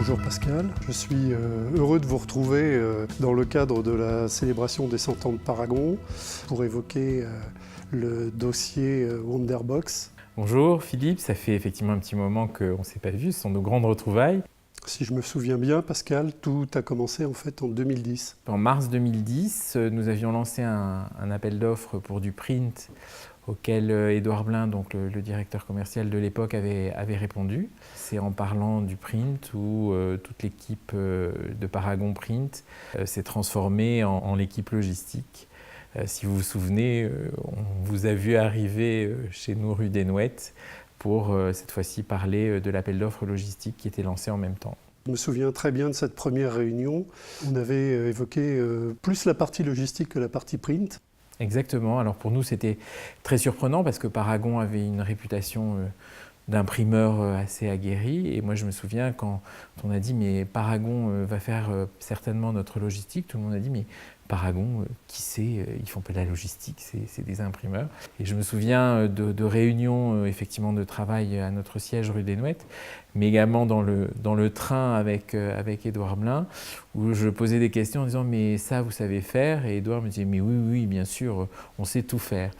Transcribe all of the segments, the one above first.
Bonjour Pascal, je suis heureux de vous retrouver dans le cadre de la célébration des 100 ans de Paragon pour évoquer le dossier Wonderbox. Bonjour Philippe, ça fait effectivement un petit moment qu'on ne s'est pas vu, ce sont nos grandes retrouvailles. Si je me souviens bien Pascal, tout a commencé en fait en 2010. En mars 2010, nous avions lancé un appel d'offres pour du print auquel Édouard Blin, donc le directeur commercial de l'époque, avait répondu. C'est en parlant du print où toute l'équipe de Paragon Print s'est transformée en l'équipe logistique. Si vous vous souvenez, on vous a vu arriver chez nous rue des Nouettes pour cette fois-ci parler de l'appel d'offres logistique qui était lancé en même temps. Je me souviens très bien de cette première réunion. On avait évoqué plus la partie logistique que la partie print. Exactement. Alors pour nous, c'était très surprenant parce que Paragon avait une réputation d'imprimeur assez aguerri. Et moi, je me souviens quand on a dit « mais Paragon va faire certainement notre logistique », tout le monde a dit « mais Paragon, qui sait, ils font pas de la logistique, c'est des imprimeurs ». Et je me souviens de réunions effectivement de travail à notre siège rue des Nouettes, mais également dans le train avec Édouard Blin, où je posais des questions en disant « mais ça, vous savez faire ?» Et Édouard me disait « mais oui, bien sûr, on sait tout faire ».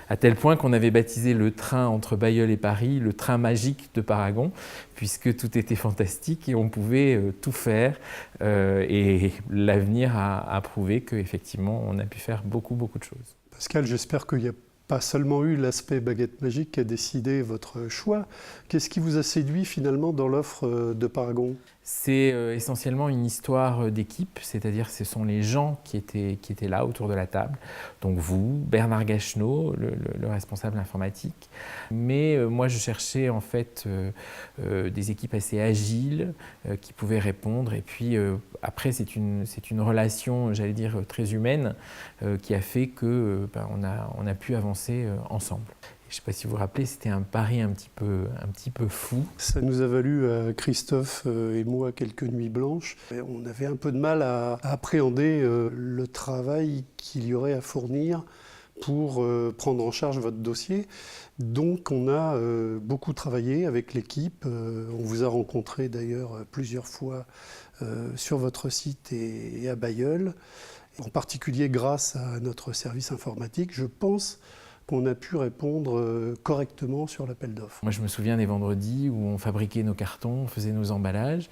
À tel point qu'on avait baptisé le train entre Bailleul et Paris le train magique de Paragon, puisque tout était fantastique et on pouvait tout faire. Et l'avenir a prouvé qu'effectivement, on a pu faire beaucoup de choses. Pascal, j'espère qu'il n'y a pas seulement eu l'aspect baguette magique qui a décidé votre choix. Qu'est-ce qui vous a séduit finalement dans l'offre de Paragon ? C'est essentiellement une histoire d'équipe, c'est-à-dire ce sont les gens qui étaient là autour de la table. Donc vous, Bernard Gacheneau, le responsable informatique. Mais moi je cherchais en fait des équipes assez agiles qui pouvaient répondre. Et puis après c'est une relation, j'allais dire, très humaine qui a fait que on a pu avancer ensemble. Je ne sais pas si vous vous rappelez, c'était un pari un petit peu fou. Ça nous a valu à Christophe et moi quelques nuits blanches. On avait un peu de mal à appréhender le travail qu'il y aurait à fournir pour prendre en charge votre dossier. Donc on a beaucoup travaillé avec l'équipe. On vous a rencontré d'ailleurs plusieurs fois sur votre site et à Bailleul. En particulier grâce à notre service informatique, je pense qu'on a pu répondre correctement sur l'appel d'offres. Moi, je me souviens des vendredis où on fabriquait nos cartons, on faisait nos emballages,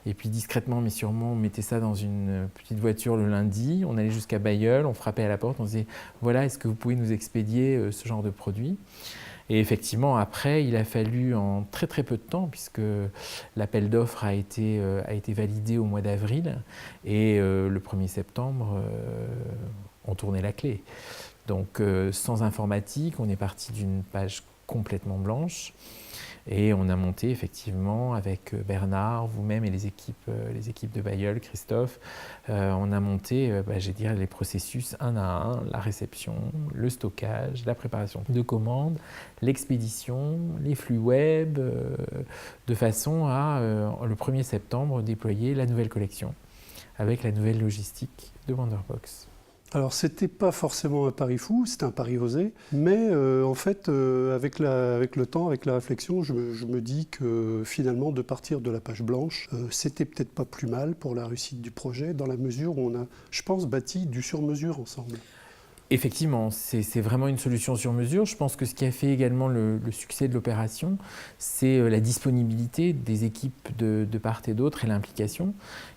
et puis discrètement mais sûrement, on mettait ça dans une petite voiture le lundi, on allait jusqu'à Bailleul, on frappait à la porte, on disait « voilà, est-ce que vous pouvez nous expédier ce genre de produit ?» Et effectivement, après, il a fallu en très peu de temps, puisque l'appel d'offres a été validé au mois d'avril, et le 1er septembre, on tournait la clé. Donc sans informatique, on est parti d'une page complètement blanche et on a monté effectivement avec Bernard, vous-même et les équipes de Bailleul, Christophe, on a monté les processus un à un, la réception, le stockage, la préparation de commandes, l'expédition, les flux web, de façon à, le 1er septembre, déployer la nouvelle collection avec la nouvelle logistique de Wonderbox. Alors, c'était pas forcément un pari fou, c'était un pari osé, mais en fait, avec le temps, avec la réflexion, je me dis que finalement, de partir de la page blanche, c'était peut-être pas plus mal pour la réussite du projet, dans la mesure où on a, je pense, bâti du sur-mesure ensemble. Effectivement, c'est vraiment une solution sur mesure. Je pense que ce qui a fait également le succès de l'opération, c'est la disponibilité des équipes de part et d'autre et l'implication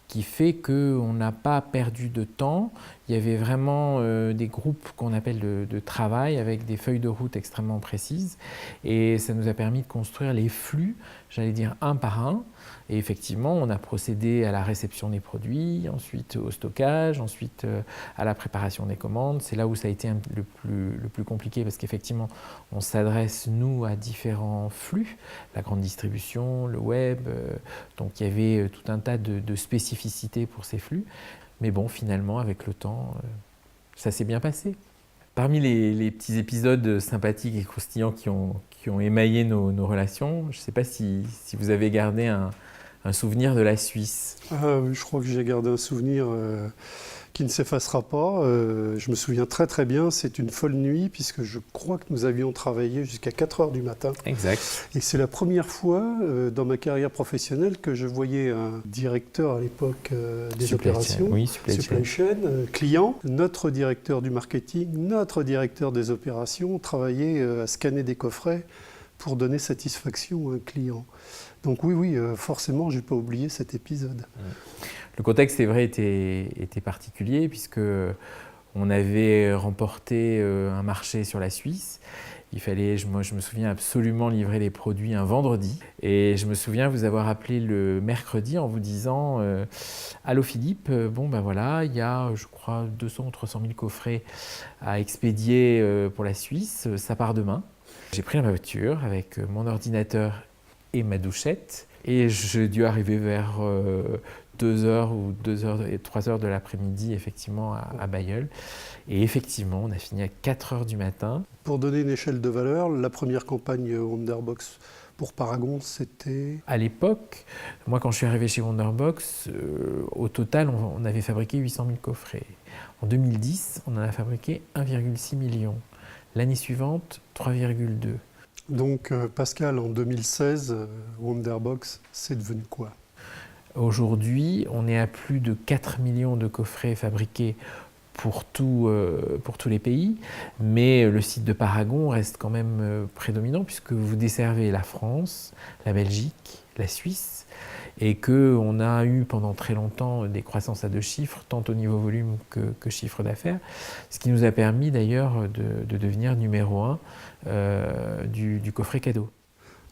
qui fait qu'on n'a pas perdu de temps. Il y avait vraiment des groupes qu'on appelle de travail avec des feuilles de route extrêmement précises et ça nous a permis de construire les flux, j'allais dire un par un. Et effectivement, on a procédé à la réception des produits, ensuite au stockage, ensuite à la préparation des commandes. C'est là où ça a été le plus compliqué parce qu'effectivement, on s'adresse, nous, à différents flux, la grande distribution, le web. Donc il y avait tout un tas de spécificités pour ces flux. Mais bon, finalement, avec le temps, ça s'est bien passé. Parmi les petits épisodes sympathiques et croustillants qui ont émaillé nos relations, je ne sais pas si vous avez gardé un souvenir de la Suisse. Je crois que j'ai gardé un souvenir qui ne s'effacera pas. Je me souviens très très bien, c'est une folle nuit puisque je crois que nous avions travaillé jusqu'à 4 heures du matin. Exact. Et c'est la première fois dans ma carrière professionnelle que je voyais un directeur à l'époque des opérations, supply chain, client, notre directeur du marketing, notre directeur des opérations travailler à scanner des coffrets pour donner satisfaction à un client. Donc oui, forcément, je n'ai pas oublié cet épisode. Le contexte, c'est vrai, était particulier puisque on avait remporté un marché sur la Suisse. Il fallait, moi je me souviens, absolument livrer les produits un vendredi. Et je me souviens vous avoir appelé le mercredi en vous disant « Allô Philippe, bon ben voilà, il y a, je crois, 200 ou 300 000 coffrets à expédier pour la Suisse, ça part demain. » J'ai pris ma voiture avec mon ordinateur et ma douchette et j'ai dû arriver vers 2h ou 3h de l'après-midi effectivement à Bailleul. Et effectivement, on a fini à 4h du matin. Pour donner une échelle de valeur, la première campagne Wonderbox pour Paragon, c'était... À l'époque, moi quand je suis arrivé chez Wonderbox, au total, on avait fabriqué 800 000 coffrets. En 2010, on en a fabriqué 1,6 million. L'année suivante, 3,2. Donc Pascal, en 2016, Wonderbox, c'est devenu quoi? Aujourd'hui, on est à plus de 4 millions de coffrets fabriqués pour tous les pays, mais le site de Paragon reste quand même prédominant puisque vous desservez la France, la Belgique, la Suisse, et qu'on a eu pendant très longtemps des croissances à 2 chiffres, tant au niveau volume que chiffre d'affaires, ce qui nous a permis d'ailleurs de devenir numéro 1 du coffret cadeau.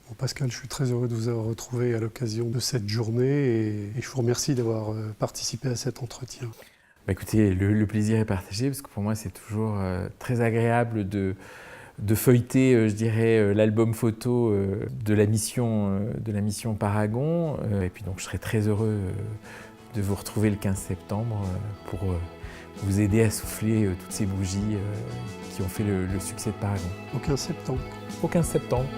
Bon, Pascal, je suis très heureux de vous avoir retrouvé à l'occasion de cette journée et je vous remercie d'avoir participé à cet entretien. Bah écoutez, le plaisir est partagé parce que pour moi c'est toujours très agréable de feuilleter, je dirais, l'album photo de la mission Paragon. Et puis donc je serai très heureux de vous retrouver le 15 septembre pour vous aider à souffler toutes ces bougies qui ont fait le succès de Paragon. Au 15 septembre. Au 15 septembre.